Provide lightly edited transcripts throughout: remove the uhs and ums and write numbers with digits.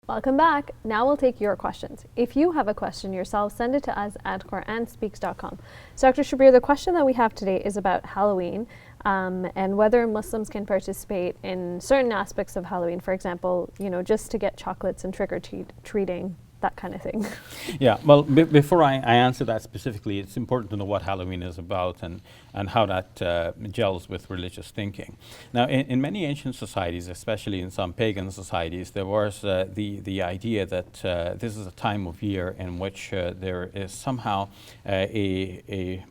Welcome back. Now we'll take your questions. If you have a question yourself, send it to us at QuranSpeaks.com. So Dr. Shabir, the question that we have today is about Halloween and whether Muslims can participate in certain aspects of Halloween. For example, just to get chocolates and trick-or-treating, that kind of thing. Yeah, well, before I answer that specifically, it's important to know what Halloween is about and how that gels with religious thinking. Now, in many ancient societies, especially in some pagan societies, there was the idea that this is a time of year in which there is somehow an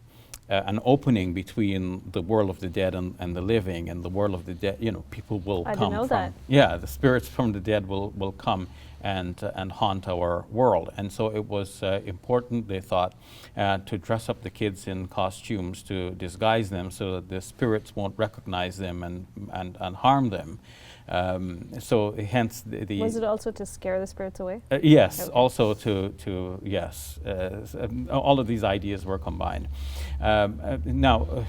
opening between the world of the dead and the living, and the world of the dead, people will I come didn't know from. that. Yeah, the spirits from the dead will come and haunt our world. And so it was important, they thought, to dress up the kids in costumes to disguise them so that the spirits won't recognize them and harm them. So hence Was it also to scare the spirits away? yes, Okay. also to yes, all of these ideas were combined. Now,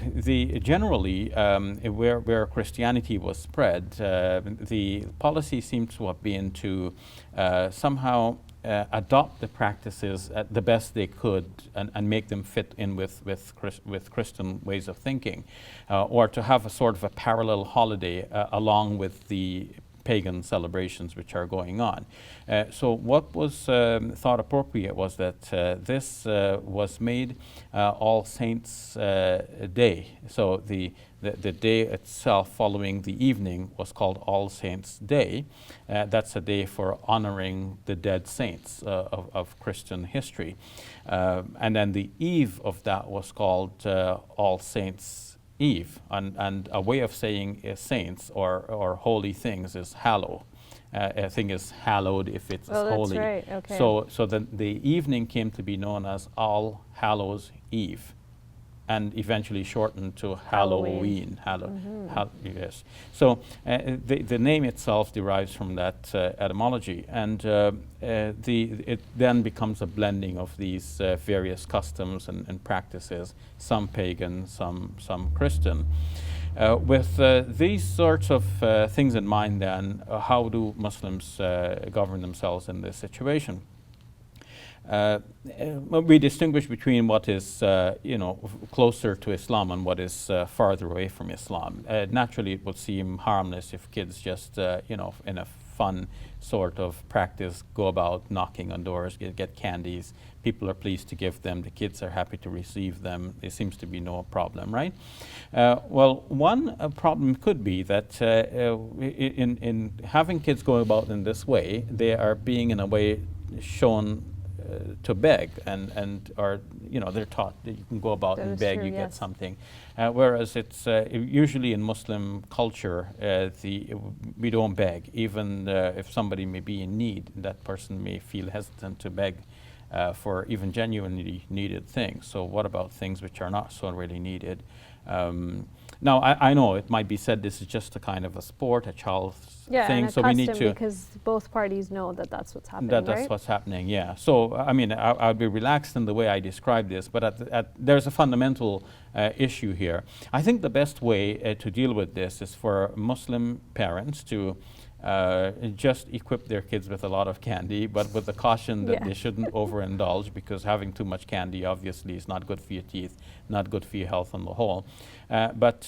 generally, where Christianity was spread, the policy seems to have been to somehow adopt the practices the best they could and make them fit in with Christian ways of thinking, or to have a sort of a parallel holiday along with the pagan celebrations which are going on. So what was thought appropriate was that this was made All Saints Day. So the day itself following the evening was called All Saints Day. That's a day for honoring the dead saints of Christian history. And then the eve of that was called All Saints Eve, and a way of saying saints or holy things is hallow. A thing is hallowed if it's holy. Right. Okay. So the evening came to be known as All Hallows Eve, and eventually shortened to Halloween. Yes. So the name itself derives from that etymology, and it then becomes a blending of these various customs and practices, some pagan, some Christian. With these sorts of things in mind, then, how do Muslims govern themselves in this situation? We distinguish between what is, closer to Islam and what is farther away from Islam. Naturally, it would seem harmless if kids just, in a fun sort of practice, go about knocking on doors, get candies. People are pleased to give them. The kids are happy to receive them. There seems to be no problem, right? Well, one problem could be that in having kids go about in this way, they are being, in a way, shown to beg, and or they're taught that you can go about and beg, you get something. Whereas it's usually in Muslim culture, we don't beg. Even if somebody may be in need, that person may feel hesitant to beg for even genuinely needed things. So what about things which are not so really needed? Now, I know it might be said this is just a kind of a sport, a child's thing. And so we need to, because both parties know that that's what's happening. That's what's happening. Yeah. So I mean, I'll be relaxed in the way I describe this, but there's a fundamental issue here. I think the best way to deal with this is for Muslim parents to just equip their kids with a lot of candy, but with the caution that they shouldn't overindulge, because having too much candy obviously is not good for your teeth, not good for your health on the whole. But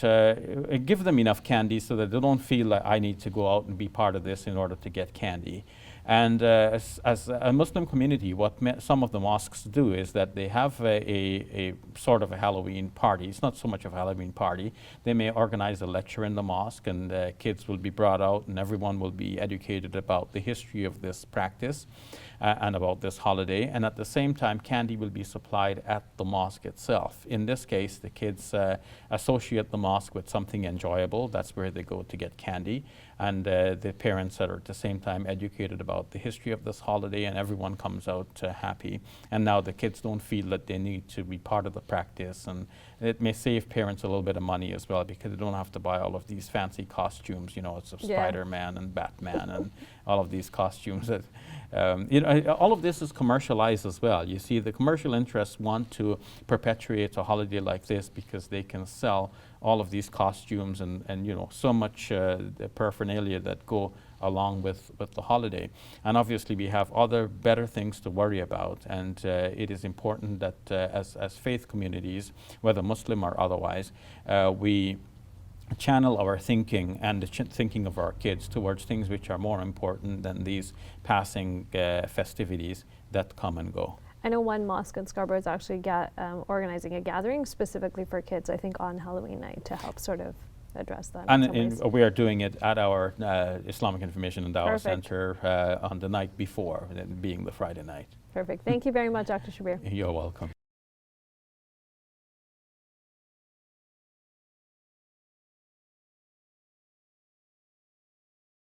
give them enough candy so that they don't feel like I need to go out and be part of this in order to get candy. And as a Muslim community, what some of the mosques do is that they have a sort of a Halloween party. It's not so much of a Halloween party. They may organize a lecture in the mosque, and kids will be brought out, and everyone will be educated about the history of this practice and about this holiday. And at the same time, candy will be supplied at the mosque itself. In this case, the kids associate the mosque with something enjoyable. That's where they go to get candy. And the parents are at the same time educated about the history of this holiday, and everyone comes out happy. And now the kids don't feel that they need to be part of the practice, and it may save parents a little bit of money as well, because they don't have to buy all of these fancy costumes, it's of Spider-Man and Batman and all of these costumes. That, all of this is commercialized as well. You see, the commercial interests want to perpetuate a holiday like this because they can sell all of these costumes and so much paraphernalia that go along with the holiday. And obviously we have other better things to worry about, and it is important that as faith communities, whether Muslim or otherwise, we channel our thinking and the thinking of our kids towards things which are more important than these passing festivities that come and go. I know one mosque in Scarborough is actually organizing a gathering specifically for kids, I think on Halloween night, to help sort of address that. And we are doing it at our Islamic Information and Dawah Perfect. Center on the night before, being the Friday night. Perfect. Thank you very much, Dr. Shabir. You're welcome.